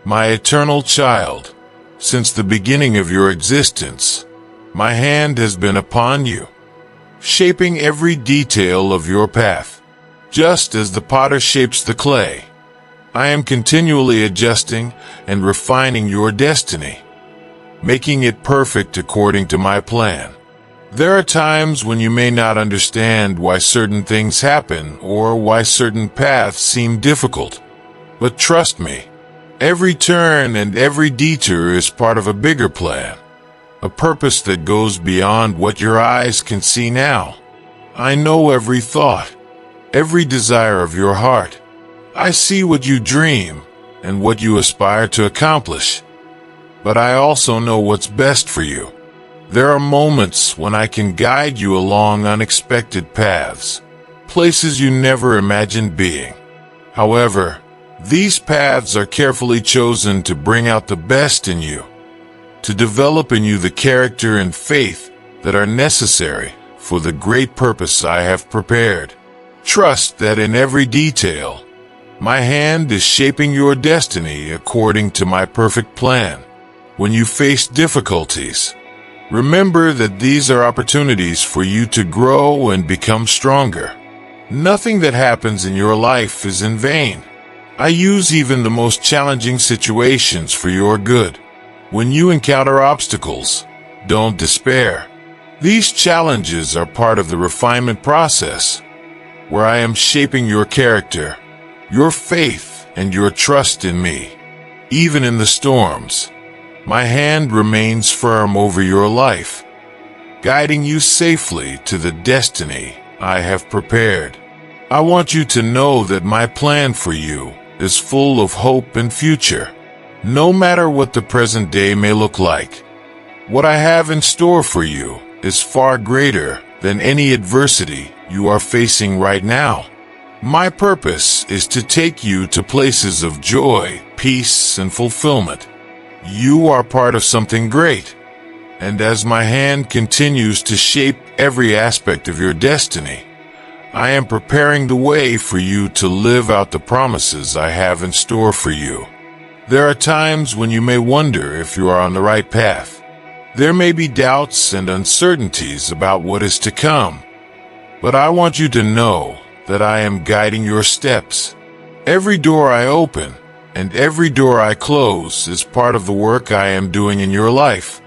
My eternal child, since the beginning of your existence, my hand has been upon you, shaping every detail of your path. Just as the potter shapes the clay, I am continually adjusting and refining your destiny, making it perfect according to my plan. There are times when you may not understand why certain things happen or why certain paths seem difficult. But trust me, every turn and every detour is part of a bigger plan, a purpose that goes beyond what your eyes can see now. I know every thought, every desire of your heart. I see what you dream and what you aspire to accomplish. But I also know what's best for you. There are moments when I can guide you along unexpected paths, places you never imagined being. However, these paths are carefully chosen to bring out the best in you, to develop in you the character and faith that are necessary for the great purpose I have prepared. Trust that in every detail, my hand is shaping your destiny according to my perfect plan. When you face difficulties, remember that these are opportunities for you to grow and become stronger. Nothing that happens in your life is in vain. I use even the most challenging situations for your good. When you encounter obstacles, don't despair. These challenges are part of the refinement process, where I am shaping your character, your faith, and your trust in me. Even in the storms, my hand remains firm over your life, guiding you safely to the destiny I have prepared. I want you to know that my plan for you is full of hope and future. No matter what the present day may look like, what I have in store for you is far greater than any adversity you are facing right now. My purpose is to take you to places of joy, peace, and fulfillment. You are part of something great, and as my hand continues to shape every aspect of your destiny, I am preparing the way for you to live out the promises I have in store for you. There are times when you may wonder if you are on the right path. There may be doubts and uncertainties about what is to come, but I want you to know that I am guiding your steps. Every door I open and every door I close is part of the work I am doing in your life.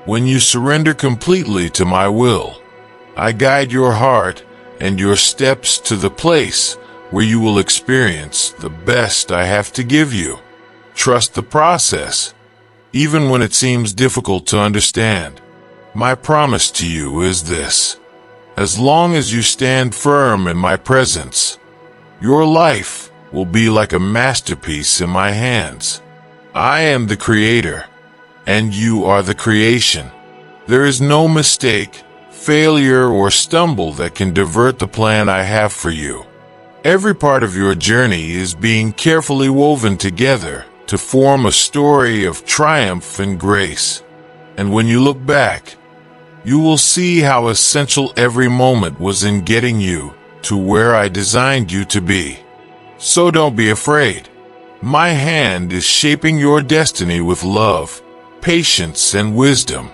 When you surrender completely to my will, I guide your heart and your steps to the place where you will experience the best I have to give you. Trust the process, even when it seems difficult to understand. My promise to you is this: as long as you stand firm in my presence, your life will be like a masterpiece in my hands. I am the creator, and you are the creation. There is no mistake, failure, or stumble that can divert the plan I have for you. Every part of your journey is being carefully woven together to form a story of triumph and grace. And when you look back, you will see how essential every moment was in getting you to where I designed you to be. So don't be afraid. My hand is shaping your destiny with love, patience, and wisdom.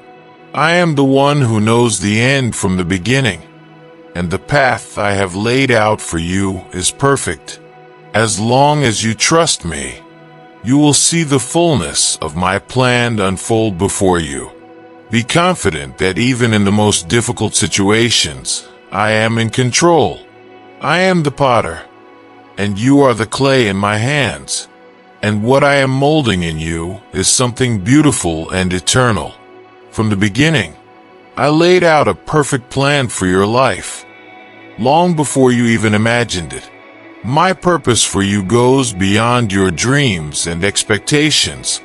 I am the one who knows the end from the beginning, and the path I have laid out for you is perfect. As long as you trust me, you will see the fullness of my plan unfold before you. Be confident that even in the most difficult situations, I am in control. I am the potter, and you are the clay in my hands. And what I am molding in you is something beautiful and eternal. From the beginning, I laid out a perfect plan for your life, long before you even imagined it. My purpose for you goes beyond your dreams and expectations,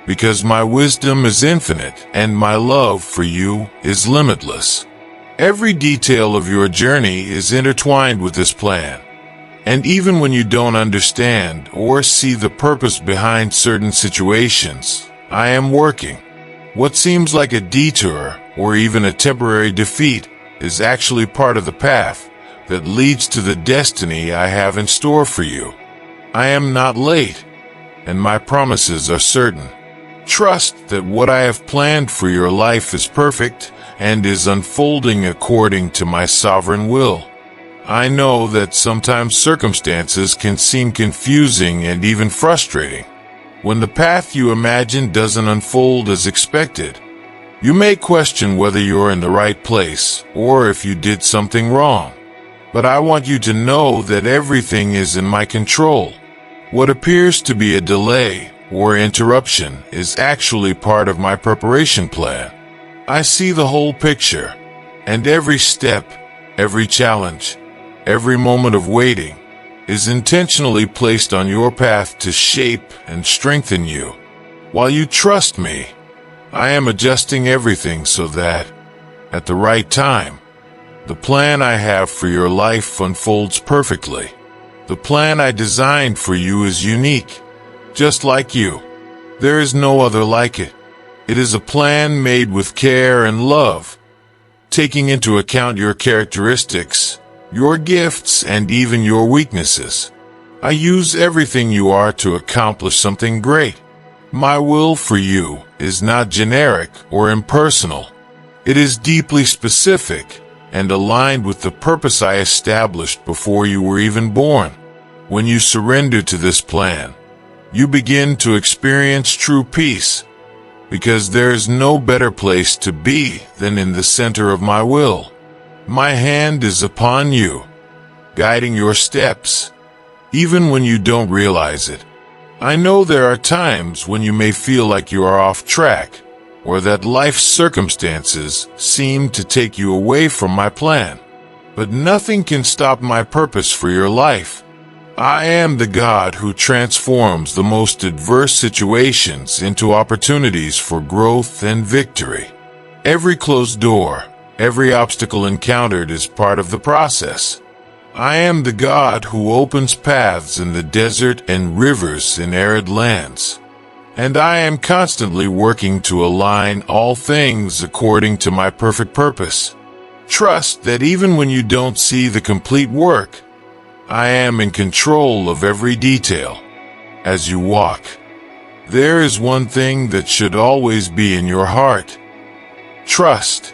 because my wisdom is infinite and my love for you is limitless. Every detail of your journey is intertwined with this plan. And even when you don't understand or see the purpose behind certain situations, I am working. What seems like a detour or even a temporary defeat is actually part of the path that leads to the destiny I have in store for you. I am not late, and my promises are certain. Trust that what I have planned for your life is perfect and is unfolding according to my sovereign will. I know that sometimes circumstances can seem confusing and even frustrating. When the path you imagine doesn't unfold as expected, you may question whether you're in the right place or if you did something wrong. But I want you to know that everything is in my control. What appears to be a delay or interruption is actually part of my preparation plan. I see the whole picture, and every step, every challenge, every moment of waiting is intentionally placed on your path to shape and strengthen you. While you trust me, I am adjusting everything so that, at the right time, the plan I have for your life unfolds perfectly. The plan I designed for you is unique, just like you. There is no other like it. It is a plan made with care and love, taking into account your characteristics, your gifts, and even your weaknesses. I use everything you are to accomplish something great. My will for you is not generic or impersonal. It is deeply specific and aligned with the purpose I established before you were even born. When you surrender to this plan, you begin to experience true peace, because there is no better place to be than in the center of my will. My hand is upon you, guiding your steps, even when you don't realize it. I know there are times when you may feel like you are off track, or that life's circumstances seem to take you away from my plan. But nothing can stop my purpose for your life. I am the God who transforms the most adverse situations into opportunities for growth and victory. Every closed door, every obstacle encountered is part of the process. I am the God who opens paths in the desert and rivers in arid lands. And I am constantly working to align all things according to my perfect purpose. Trust that even when you don't see the complete work, I am in control of every detail. As you walk, there is one thing that should always be in your heart. Trust.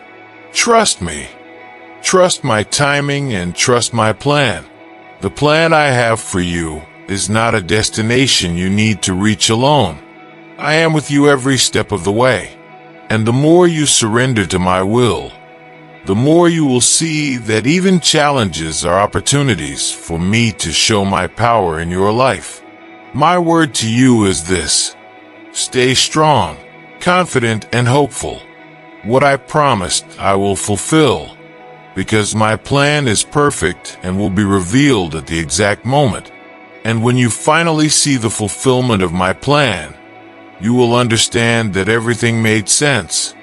Trust me. Trust my timing and trust my plan. The plan I have for you is not a destination you need to reach alone. I am with you every step of the way. And the more you surrender to my will, the more you will see that even challenges are opportunities for me to show my power in your life. My word to you is this: stay strong, confident, and hopeful. What I promised I will fulfill, because my plan is perfect and will be revealed at the exact moment. And when you finally see the fulfillment of my plan, you will understand that everything made sense.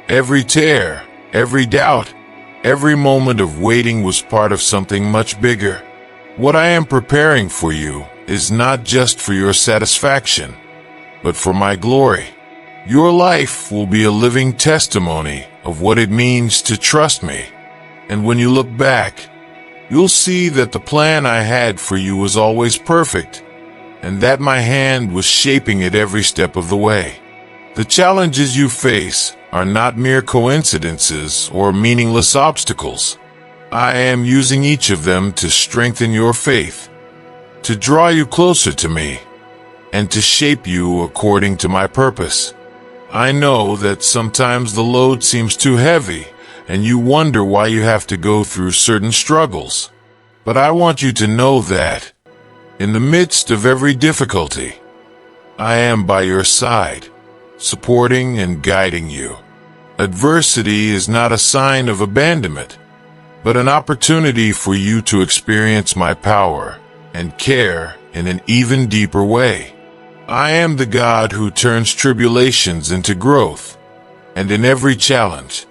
Every tear, every doubt, every moment of waiting was part of something much bigger. What I am preparing for you is not just for your satisfaction, but for my glory. Your life will be a living testimony of what it means to trust me. And when you look back, you'll see that the plan I had for you was always perfect, and that my hand was shaping it every step of the way. The challenges you face are not mere coincidences or meaningless obstacles. I am using each of them to strengthen your faith, to draw you closer to me, and to shape you according to my purpose. I know that sometimes the load seems too heavy, and you wonder why you have to go through certain struggles. But I want you to know that, in the midst of every difficulty, I am by your side, supporting and guiding you. Adversity is not a sign of abandonment, but an opportunity for you to experience my power and care in an even deeper way. I am the God who turns tribulations into growth, and in every challenge,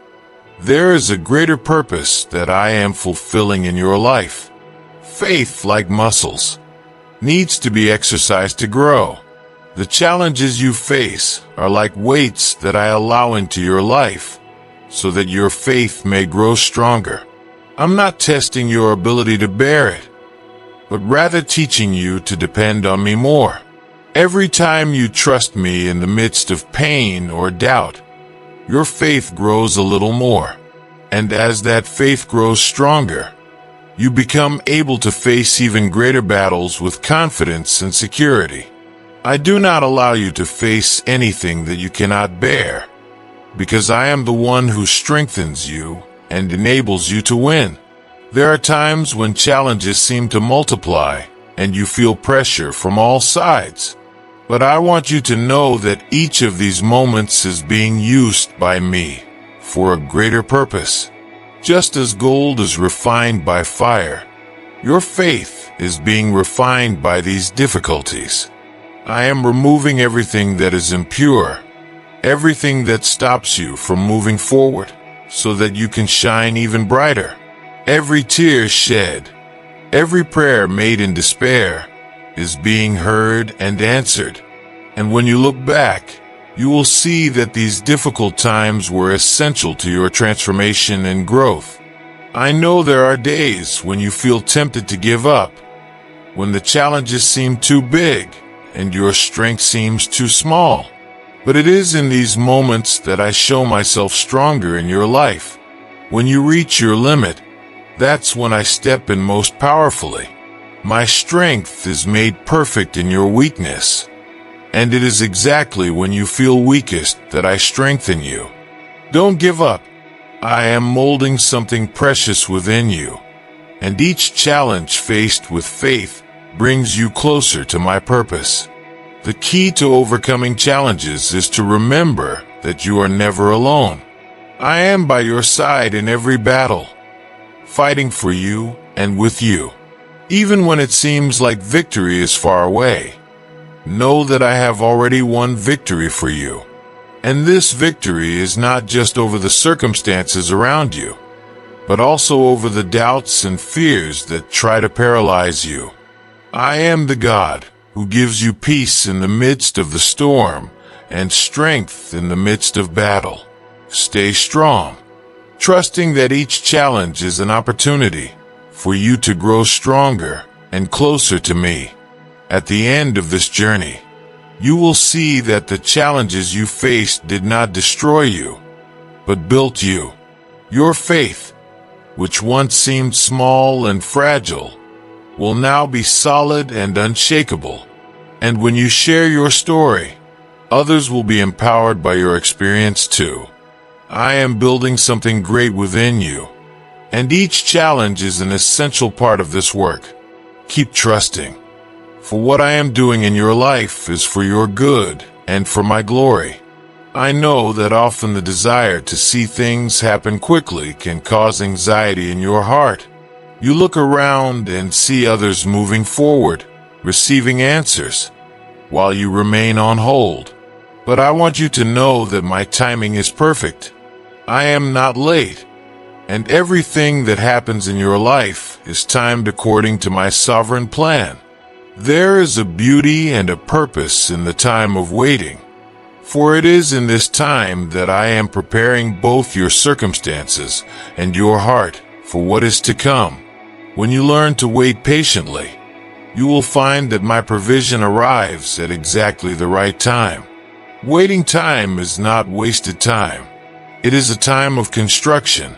there is a greater purpose that I am fulfilling in your life. Faith, like muscles, needs to be exercised to grow. The challenges you face are like weights that I allow into your life, so that your faith may grow stronger. I'm not testing your ability to bear it, but rather teaching you to depend on me more. Every time you trust me in the midst of pain or doubt, your faith grows a little more. And as that faith grows stronger, you become able to face even greater battles with confidence and security. I do not allow you to face anything that you cannot bear, because I am the one who strengthens you and enables you to win. There are times when challenges seem to multiply and you feel pressure from all sides. But I want you to know that each of these moments is being used by me for a greater purpose. Just as gold is refined by fire, your faith is being refined by these difficulties. I am removing everything that is impure, everything that stops you from moving forward, so that you can shine even brighter. Every tear shed, every prayer made in despair, is being heard and answered. And when you look back, you will see that these difficult times were essential to your transformation and growth. I know there are days when you feel tempted to give up, when the challenges seem too big and your strength seems too small. But it is in these moments that I show myself stronger in your life. When you reach your limit, that's when I step in most powerfully. My strength is made perfect in your weakness. And it is exactly when you feel weakest that I strengthen you. Don't give up. I am molding something precious within you. And each challenge faced with faith brings you closer to my purpose. The key to overcoming challenges is to remember that you are never alone. I am by your side in every battle, fighting for you and with you. Even when it seems like victory is far away, know that I have already won victory for you. And this victory is not just over the circumstances around you, but also over the doubts and fears that try to paralyze you. I am the God who gives you peace in the midst of the storm and strength in the midst of battle. Stay strong, trusting that each challenge is an opportunity for you to grow stronger and closer to me. At the end of this journey, you will see that the challenges you faced did not destroy you, but built you. Your faith, which once seemed small and fragile, will now be solid and unshakable. And when you share your story, others will be empowered by your experience too. I am building something great within you, and each challenge is an essential part of this work. Keep trusting. For what I am doing in your life is for your good and for my glory. I know that often the desire to see things happen quickly can cause anxiety in your heart. You look around and see others moving forward, receiving answers, while you remain on hold. But I want you to know that my timing is perfect. I am not late, and everything that happens in your life is timed according to my sovereign plan. There is a beauty and a purpose in the time of waiting, for it is in this time that I am preparing both your circumstances and your heart for what is to come. When you learn to wait patiently, you will find that my provision arrives at exactly the right time. Waiting time is not wasted time. It is a time of construction,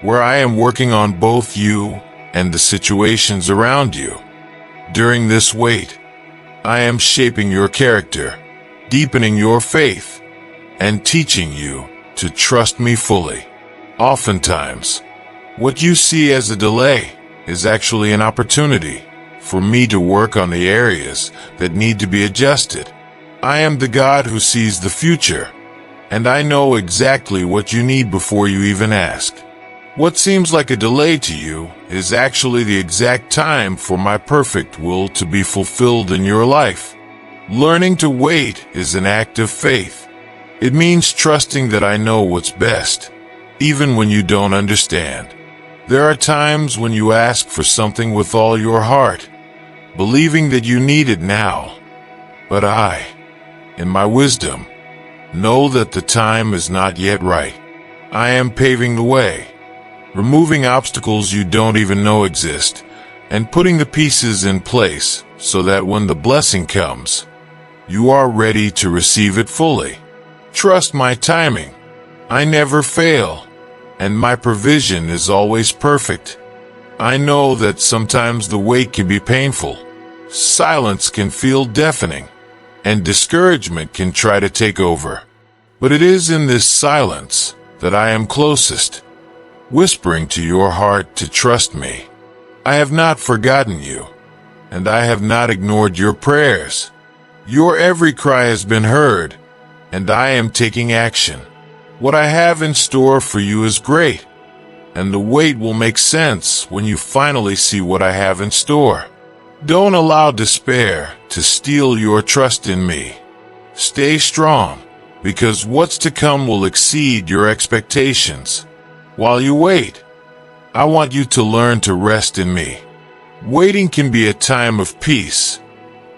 where I am working on both you and the situations around you. During this wait, I am shaping your character, deepening your faith, and teaching you to trust me fully. Oftentimes, what you see as a delay is actually an opportunity for me to work on the areas that need to be adjusted. I am the God who sees the future, and I know exactly what you need before you even ask. What seems like a delay to you is actually the exact time for my perfect will to be fulfilled in your life. Learning to wait is an act of faith. It means trusting that I know what's best, even when you don't understand. There are times when you ask for something with all your heart, believing that you need it now. But I, in my wisdom, know that the time is not yet right. I am paving the way, removing obstacles you don't even know exist, and putting the pieces in place so that when the blessing comes, you are ready to receive it fully. Trust my timing. I never fail, and my provision is always perfect. I know that sometimes the wait can be painful. Silence can feel deafening, and discouragement can try to take over. But it is in this silence that I am closest, whispering to your heart to trust me. I have not forgotten you, and I have not ignored your prayers. Your every cry has been heard, and I am taking action. What I have in store for you is great, and the wait will make sense when you finally see what I have in store. Don't allow despair to steal your trust in me. Stay strong, because what's to come will exceed your expectations. While you wait, I want you to learn to rest in me. Waiting can be a time of peace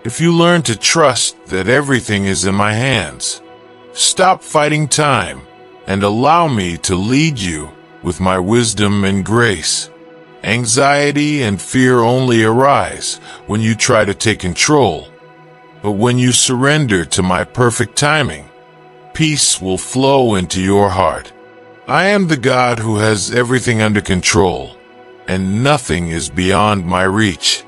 if you learn to trust that everything is in my hands. Stop fighting time and allow me to lead you with my wisdom and grace. Anxiety and fear only arise when you try to take control, but when you surrender to my perfect timing, peace will flow into your heart. I am the God who has everything under control, and nothing is beyond my reach.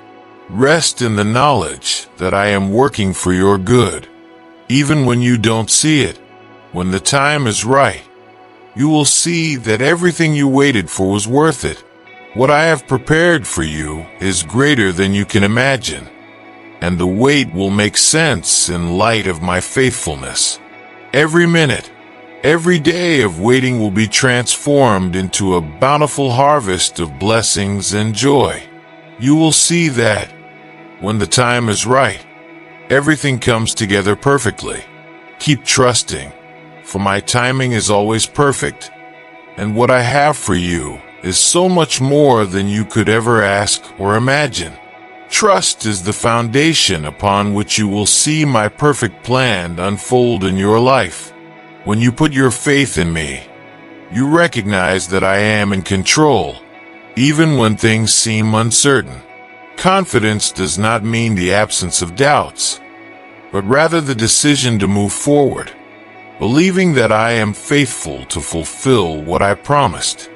Rest in the knowledge that I am working for your good, even when you don't see it. When the time is right, you will see that everything you waited for was worth it. What I have prepared for you is greater than you can imagine, and the wait will make sense in light of my faithfulness. Every minute, every day of waiting will be transformed into a bountiful harvest of blessings and joy. You will see that, when the time is right, everything comes together perfectly. Keep trusting, for my timing is always perfect, and what I have for you is so much more than you could ever ask or imagine. Trust is the foundation upon which you will see my perfect plan unfold in your life. When you put your faith in me, you recognize that I am in control, even when things seem uncertain. Confidence does not mean the absence of doubts, but rather the decision to move forward, believing that I am faithful to fulfill what I promised.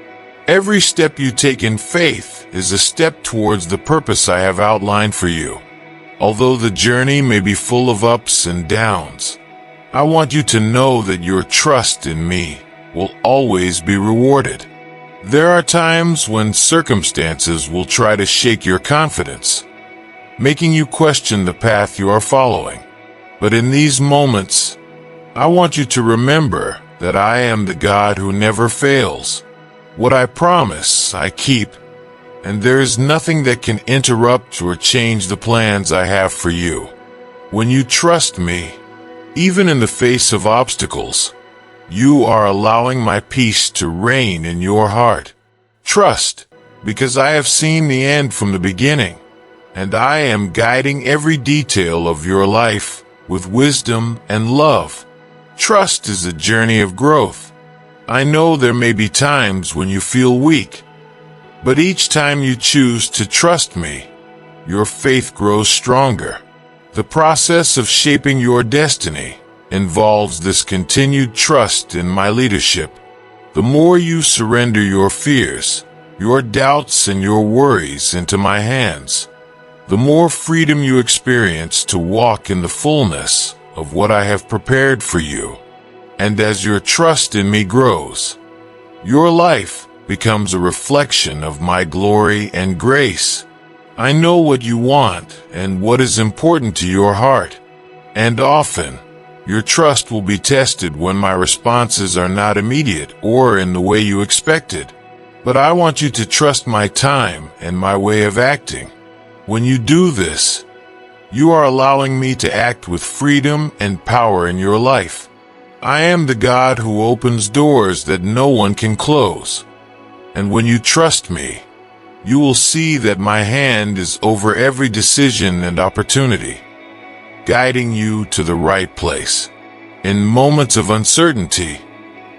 Every step you take in faith is a step towards the purpose I have outlined for you. Although the journey may be full of ups and downs, I want you to know that your trust in me will always be rewarded. There are times when circumstances will try to shake your confidence, making you question the path you are following. But in these moments, I want you to remember that I am the God who never fails. What I promise, I keep, and there is nothing that can interrupt or change the plans I have for you. When you trust me, even in the face of obstacles, you are allowing my peace to reign in your heart. Trust, because I have seen the end from the beginning, and I am guiding every detail of your life with wisdom and love. Trust is a journey of growth. I know there may be times when you feel weak, but each time you choose to trust me, your faith grows stronger. The process of shaping your destiny involves this continued trust in my leadership. The more you surrender your fears, your doubts, and your worries into my hands, the more freedom you experience to walk in the fullness of what I have prepared for you. And as your trust in me grows, your life becomes a reflection of my glory and grace. I know what you want and what is important to your heart, and often, your trust will be tested when my responses are not immediate or in the way you expected. But I want you to trust my time and my way of acting. When you do this, you are allowing me to act with freedom and power in your life. I am the God who opens doors that no one can close. And when you trust me, you will see that my hand is over every decision and opportunity, guiding you to the right place. In moments of uncertainty,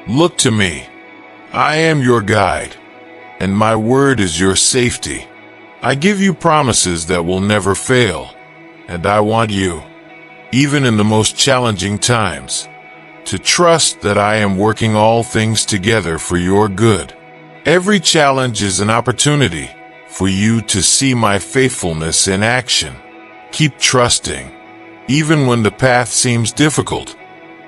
look to me. I am your guide, and my word is your safety. I give you promises that will never fail, and I want you, even in the most challenging times, to trust that I am working all things together for your good. Every challenge is an opportunity for you to see my faithfulness in action. Keep trusting, even when the path seems difficult,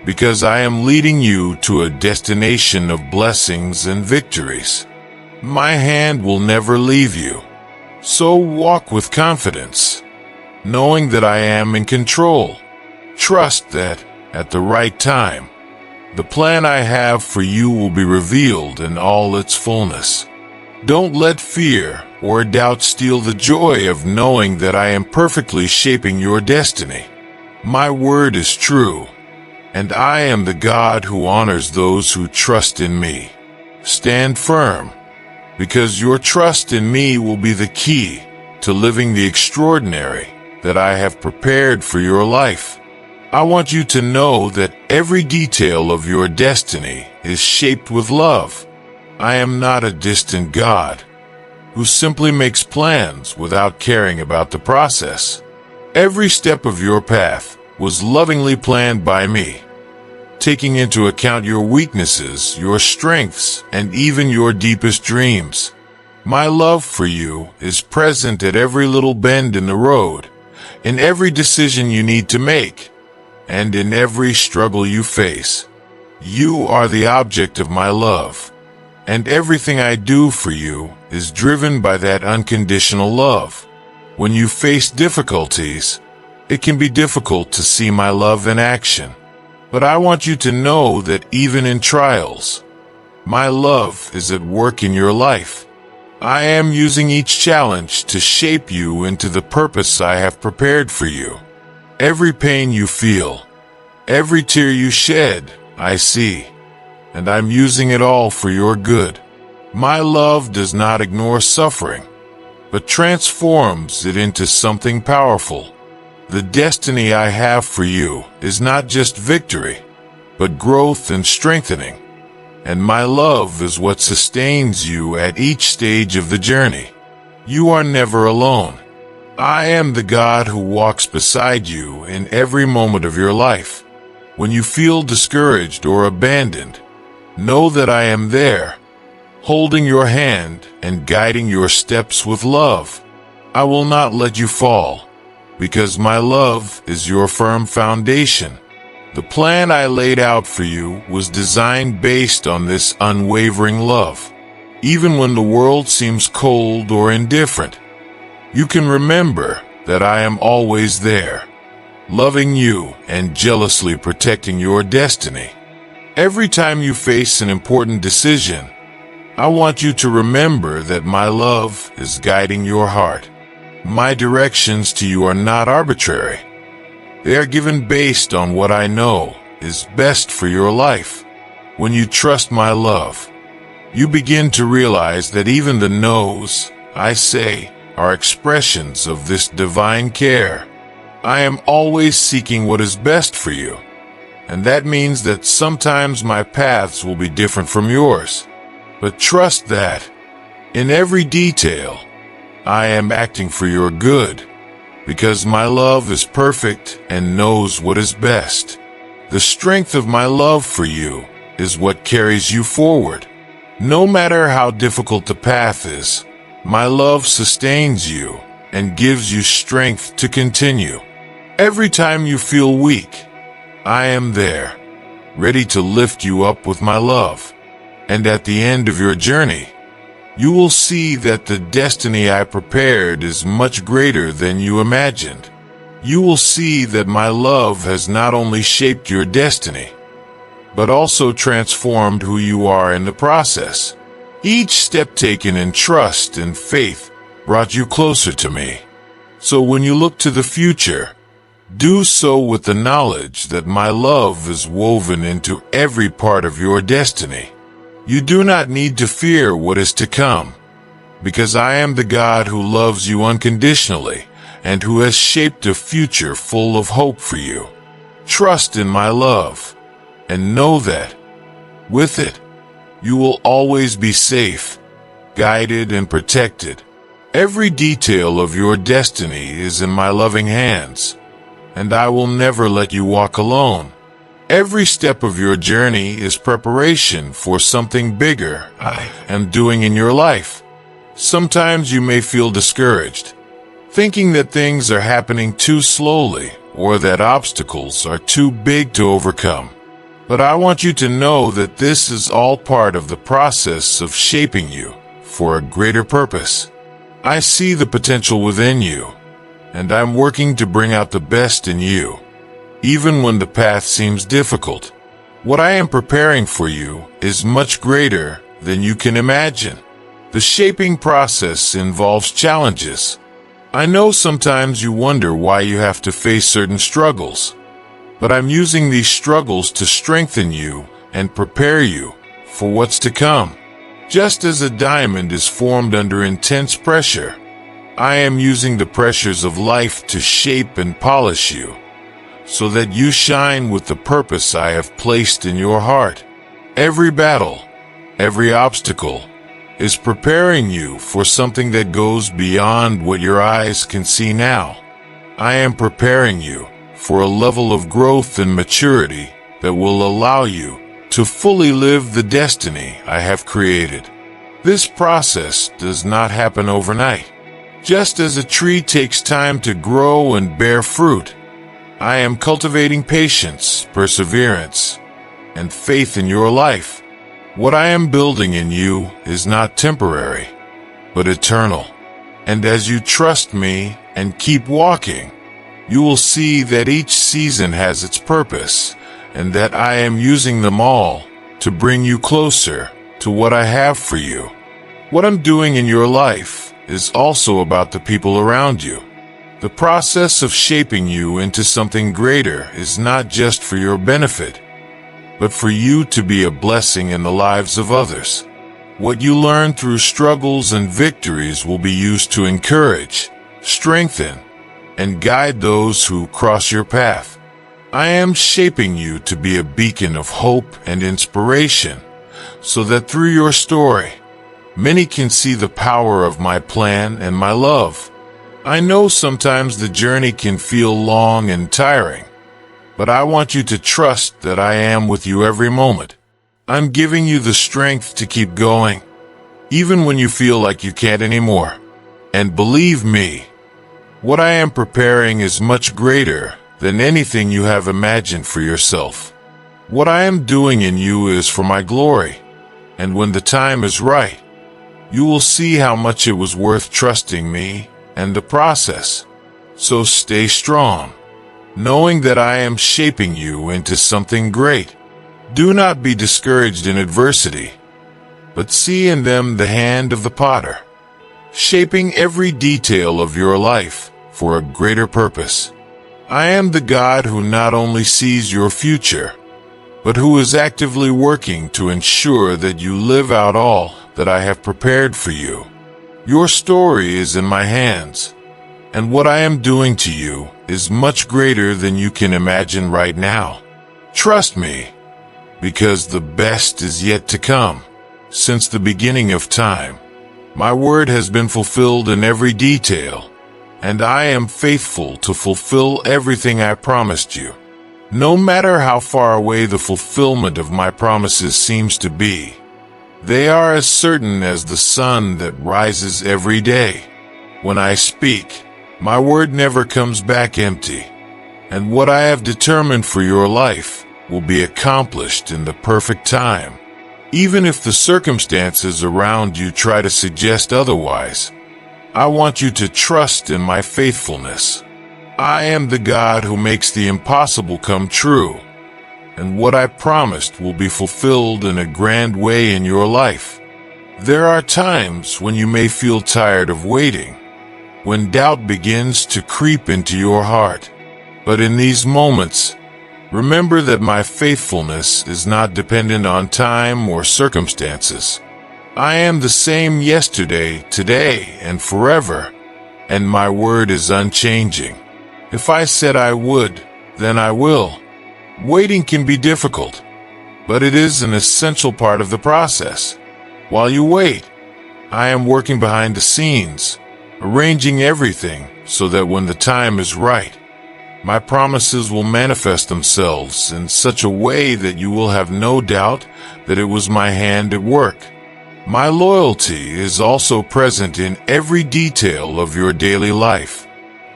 because I am leading you to a destination of blessings and victories. My hand will never leave you. So walk with confidence, knowing that I am in control. Trust that, at the right time, the plan I have for you will be revealed in all its fullness. Don't let fear or doubt steal the joy of knowing that I am perfectly shaping your destiny. My word is true, and I am the God who honors those who trust in me. Stand firm, because your trust in me will be the key to living the extraordinary that I have prepared for your life. I want you to know that every detail of your destiny is shaped with love. I am not a distant God who simply makes plans without caring about the process. Every step of your path was lovingly planned by me, taking into account your weaknesses, your strengths, and even your deepest dreams. My love for you is present at every little bend in the road, in every decision you need to make, and in every struggle you face. You are the object of my love, and everything I do for you is driven by that unconditional love. When you face difficulties, it can be difficult to see my love in action. But I want you to know that even in trials, my love is at work in your life. I am using each challenge to shape you into the purpose I have prepared for you. Every pain you feel, every tear you shed, I see, and I'm using it all for your good. My love does not ignore suffering, but transforms it into something powerful. The destiny I have for you is not just victory, but growth and strengthening. And my love is what sustains you at each stage of the journey. You are never alone. I am the God who walks beside you in every moment of your life. When you feel discouraged or abandoned, know that I am there, holding your hand and guiding your steps with love. I will not let you fall, because my love is your firm foundation. The plan I laid out for you was designed based on this unwavering love. Even when the world seems cold or indifferent, you can remember that I am always there, loving you and jealously protecting your destiny. Every time you face an important decision, I want you to remember that my love is guiding your heart. My directions to you are not arbitrary. They are given based on what I know is best for your life. When you trust my love, you begin to realize that even the no's I say are expressions of this divine care. I am always seeking what is best for you, and that means that sometimes my paths will be different from yours. But trust that, in every detail, I am acting for your good, because my love is perfect and knows what is best. The strength of my love for you is what carries you forward. No matter how difficult the path is, my love sustains you and gives you strength to continue. Every time you feel weak, I am there, ready to lift you up with my love. And at the end of your journey, you will see that the destiny I prepared is much greater than you imagined. You will see that my love has not only shaped your destiny, but also transformed who you are in the process. Each step taken in trust and faith brought you closer to me. So when you look to the future, do so with the knowledge that my love is woven into every part of your destiny. You do not need to fear what is to come, because I am the God who loves you unconditionally and who has shaped a future full of hope for you. Trust in my love, and know that, with it, you will always be safe, guided, and protected. Every detail of your destiny is in my loving hands, and I will never let you walk alone. Every step of your journey is preparation for something bigger I am doing in your life. Sometimes you may feel discouraged, thinking that things are happening too slowly or that obstacles are too big to overcome. But I want you to know that this is all part of the process of shaping you for a greater purpose. I see the potential within you, and I'm working to bring out the best in you, even when the path seems difficult. What I am preparing for you is much greater than you can imagine. The shaping process involves challenges. I know sometimes you wonder why you have to face certain struggles, but I'm using these struggles to strengthen you and prepare you for what's to come. Just as a diamond is formed under intense pressure, I am using the pressures of life to shape and polish you, so that you shine with the purpose I have placed in your heart. Every battle, every obstacle, is preparing you for something that goes beyond what your eyes can see now. I am preparing you for a level of growth and maturity that will allow you to fully live the destiny I have created. This process does not happen overnight. Just as a tree takes time to grow and bear fruit, I am cultivating patience, perseverance, and faith in your life. What I am building in you is not temporary, but eternal. And as you trust me and keep walking, you will see that each season has its purpose, and that I am using them all to bring you closer to what I have for you. What I'm doing in your life is also about the people around you. The process of shaping you into something greater is not just for your benefit, but for you to be a blessing in the lives of others. What you learn through struggles and victories will be used to encourage, strengthen, and guide those who cross your path. I am shaping you to be a beacon of hope and inspiration, so that through your story, many can see the power of my plan and my love. I know sometimes the journey can feel long and tiring, but I want you to trust that I am with you every moment. I'm giving you the strength to keep going, even when you feel like you can't anymore. And believe me, what I am preparing is much greater than anything you have imagined for yourself. What I am doing in you is for my glory, and when the time is right, you will see how much it was worth trusting me and the process. So stay strong, knowing that I am shaping you into something great. Do not be discouraged in adversity, but see in them the hand of the potter, shaping every detail of your life for a greater purpose. I am the God who not only sees your future, but who is actively working to ensure that you live out all that I have prepared for you. Your story is in my hands, and what I am doing to you is much greater than you can imagine right now. Trust me, because the best is yet to come. Since the beginning of time, my word has been fulfilled in every detail, and I am faithful to fulfill everything I promised you. No matter how far away the fulfillment of my promises seems to be, they are as certain as the sun that rises every day. When I speak, my word never comes back empty, and what I have determined for your life will be accomplished in the perfect time. Even if the circumstances around you try to suggest otherwise, I want you to trust in my faithfulness. I am the God who makes the impossible come true, and what I promised will be fulfilled in a grand way in your life. There are times when you may feel tired of waiting, when doubt begins to creep into your heart. But in these moments, remember that my faithfulness is not dependent on time or circumstances. I am the same yesterday, today, and forever, and my word is unchanging. If I said I would, then I will. Waiting can be difficult, but it is an essential part of the process. While you wait, I am working behind the scenes, arranging everything so that when the time is right, My promises will manifest themselves in such a way that you will have no doubt that it was my hand at work. My loyalty is also present in every detail of your daily life.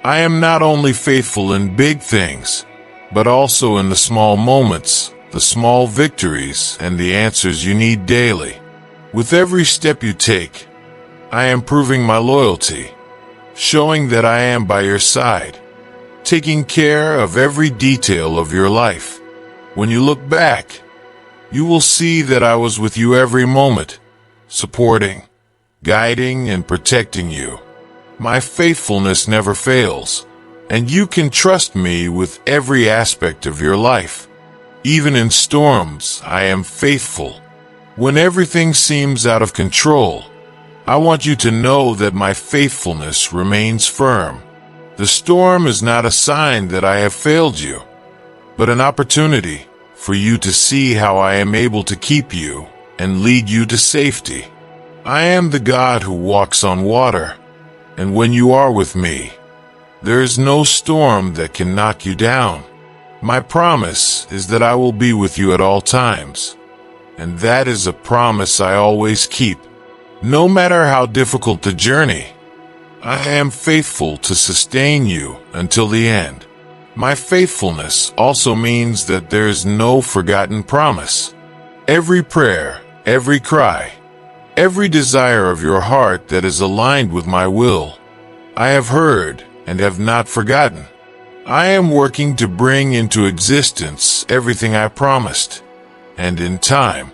I am not only faithful in big things, but also in the small moments, the small victories, and the answers you need daily. With every step you take, I am proving my loyalty, showing that I am by your side, taking care of every detail of your life. When you look back, you will see that I was with you every moment, supporting, guiding, and protecting you. My faithfulness never fails, and you can trust me with every aspect of your life. Even in storms, I am faithful. When everything seems out of control, I want you to know that my faithfulness remains firm. The storm is not a sign that I have failed you, but an opportunity for you to see how I am able to keep you and lead you to safety. I am the God who walks on water, and when you are with me, there is no storm that can knock you down. My promise is that I will be with you at all times, and that is a promise I always keep. No matter how difficult the journey, I am faithful to sustain you until the end. My faithfulness also means that there is no forgotten promise. Every prayer, every cry, every desire of your heart that is aligned with my will, I have heard and have not forgotten. I am working to bring into existence everything I promised, and in time,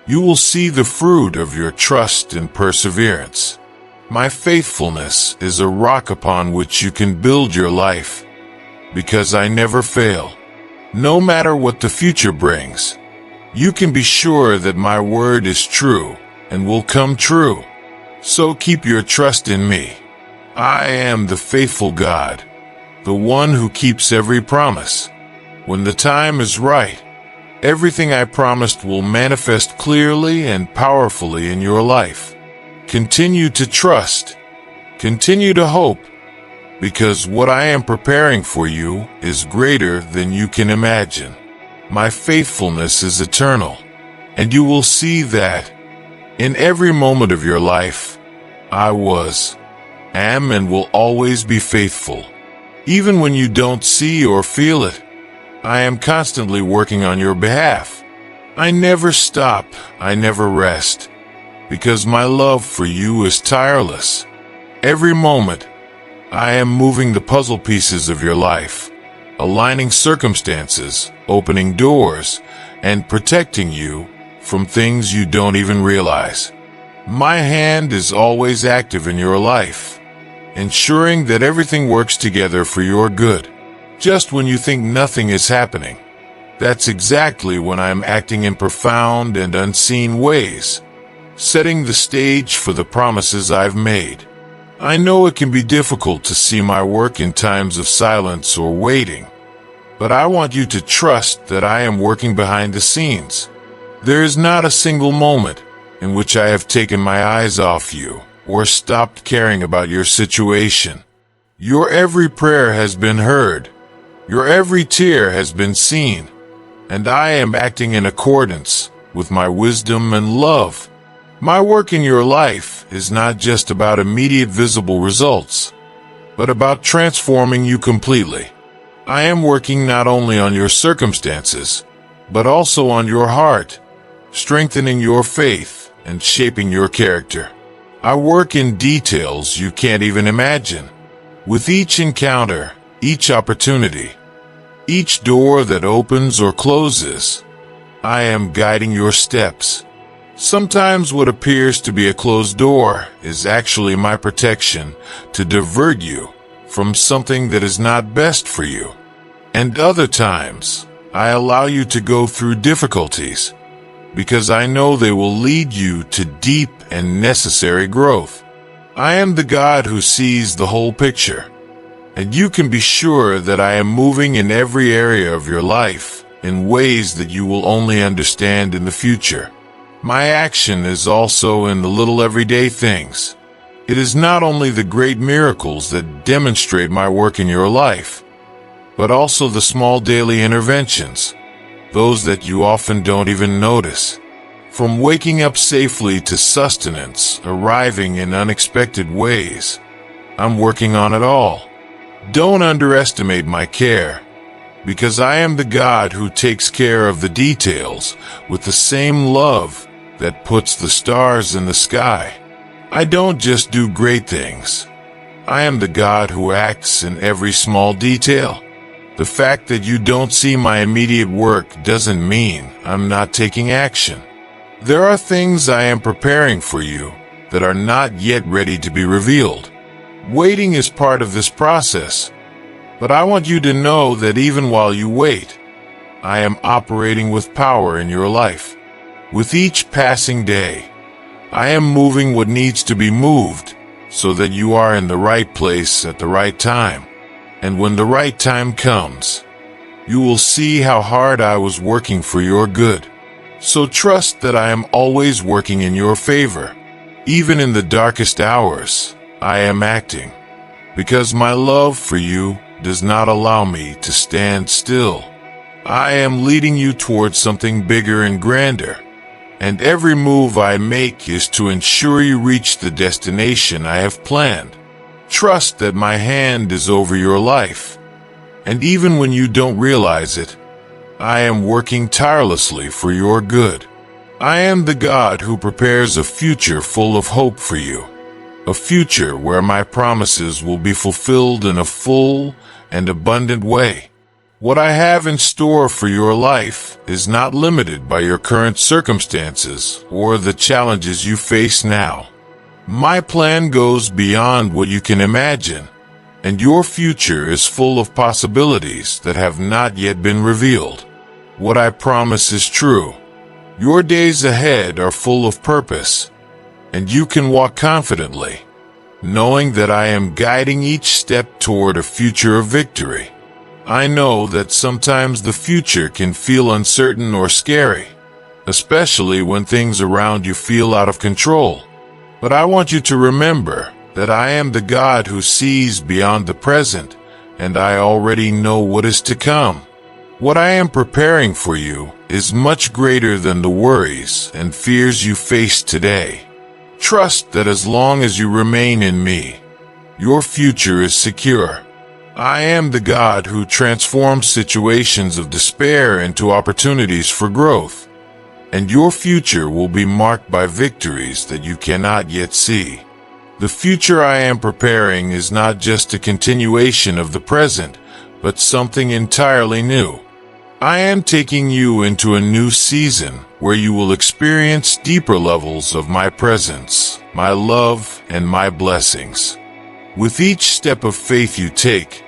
you will see the fruit of your trust and perseverance. My faithfulness is a rock upon which you can build your life, because I never fail. No matter what the future brings, you can be sure that my word is true and will come true. So keep your trust in me. I am the faithful God, the one who keeps every promise. When the time is right, everything I promised will manifest clearly and powerfully in your life. Continue to trust, continue to hope, because what I am preparing for you is greater than you can imagine. My faithfulness is eternal, and you will see that in every moment of your life, I was, am, and will always be faithful. Even when you don't see or feel it, I am constantly working on your behalf. I never stop, I never rest, because my love for you is tireless. Every moment, I am moving the puzzle pieces of your life, aligning circumstances, opening doors, and protecting you from things you don't even realize. My hand is always active in your life, ensuring that everything works together for your good. Just when you think nothing is happening, that's exactly when I'm acting in profound and unseen ways, setting the stage for the promises I've made. I know it can be difficult to see my work in times of silence or waiting, but I want you to trust that I am working behind the scenes. There is not a single moment in which I have taken my eyes off you or stopped caring about your situation. Your every prayer has been heard. Your every tear has been seen, and I am acting in accordance with my wisdom and love. My work in your life is not just about immediate visible results, but about transforming you completely. I am working not only on your circumstances, but also on your heart, strengthening your faith and shaping your character. I work in details you can't even imagine. With each encounter, each opportunity, each door that opens or closes, I am guiding your steps. Sometimes what appears to be a closed door is actually my protection to divert you from something that is not best for you. And other times, I allow you to go through difficulties because I know they will lead you to deep and necessary growth. I am the God who sees the whole picture, and you can be sure that I am moving in every area of your life in ways that you will only understand in the future. My action is also in the little everyday things. It is not only the great miracles that demonstrate my work in your life, but also the small daily interventions, those that you often don't even notice. From waking up safely to sustenance, arriving in unexpected ways, I'm working on it all. Don't underestimate my care, because I am the God who takes care of the details with the same love that puts the stars in the sky. I don't just do great things. I am the God who acts in every small detail. The fact that you don't see my immediate work doesn't mean I'm not taking action. There are things I am preparing for you that are not yet ready to be revealed. Waiting is part of this process, but I want you to know that even while you wait, I am operating with power in your life. With each passing day, I am moving what needs to be moved so that you are in the right place at the right time. And when the right time comes, you will see how hard I was working for your good. So trust that I am always working in your favor. Even in the darkest hours, I am acting, because my love for you does not allow me to stand still. I am leading you towards something bigger and grander, and every move I make is to ensure you reach the destination I have planned. Trust that my hand is over your life, and even when you don't realize it, I am working tirelessly for your good. I am the God who prepares a future full of hope for you, a future where my promises will be fulfilled in a full and abundant way. What I have in store for your life is not limited by your current circumstances or the challenges you face now. My plan goes beyond what you can imagine, and your future is full of possibilities that have not yet been revealed. What I promise is true. Your days ahead are full of purpose, and you can walk confidently, knowing that I am guiding each step toward a future of victory. I know that sometimes the future can feel uncertain or scary, especially when things around you feel out of control. But I want you to remember that I am the God who sees beyond the present, and I already know what is to come. What I am preparing for you is much greater than the worries and fears you face today. Trust that as long as you remain in me, your future is secure. I am the God who transforms situations of despair into opportunities for growth, and your future will be marked by victories that you cannot yet see. The future I am preparing is not just a continuation of the present, but something entirely new. I am taking you into a new season where you will experience deeper levels of my presence, my love, and my blessings. With each step of faith you take,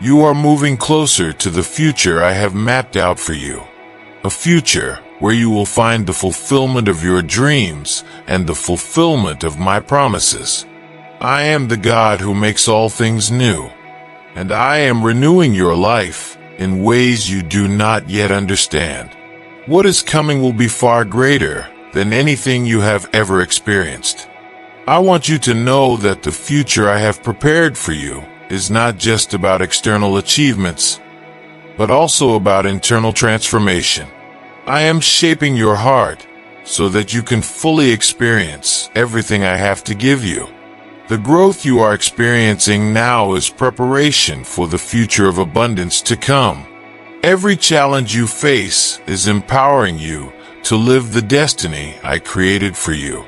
you are moving closer to the future I have mapped out for you. A future where you will find the fulfillment of your dreams and the fulfillment of my promises. I am the God who makes all things new, and I am renewing your life in ways you do not yet understand. What is coming will be far greater than anything you have ever experienced. I want you to know that the future I have prepared for you is not just about external achievements, but also about internal transformation. I am shaping your heart so that you can fully experience everything I have to give you. The growth you are experiencing now is preparation for the future of abundance to come. Every challenge you face is empowering you to live the destiny I created for you.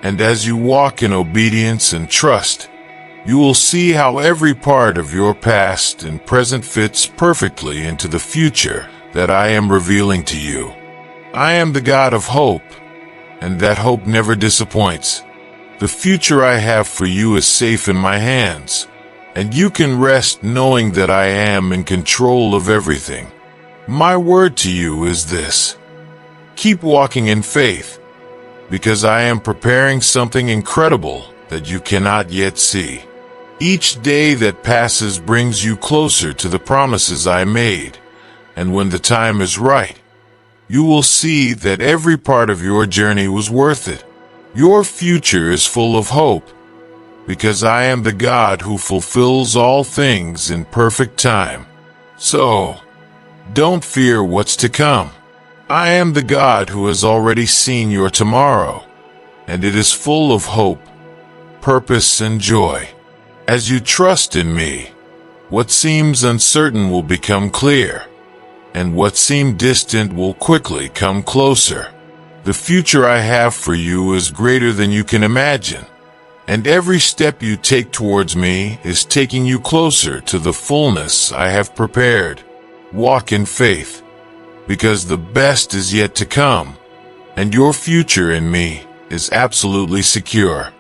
And as you walk in obedience and trust, you will see how every part of your past and present fits perfectly into the future that I am revealing to you. I am the God of hope, and that hope never disappoints. The future I have for you is safe in my hands, and you can rest knowing that I am in control of everything. My word to you is this: keep walking in faith, because I am preparing something incredible that you cannot yet see. Each day that passes brings you closer to the promises I made, and when the time is right, you will see that every part of your journey was worth it. Your future is full of hope, because I am the God who fulfills all things in perfect time. So, don't fear what's to come. I am the God who has already seen your tomorrow, and it is full of hope, purpose, and joy. As you trust in me, what seems uncertain will become clear, and what seemed distant will quickly come closer. The future I have for you is greater than you can imagine, and every step you take towards me is taking you closer to the fullness I have prepared. Walk in faith, because the best is yet to come, and your future in me is absolutely secure.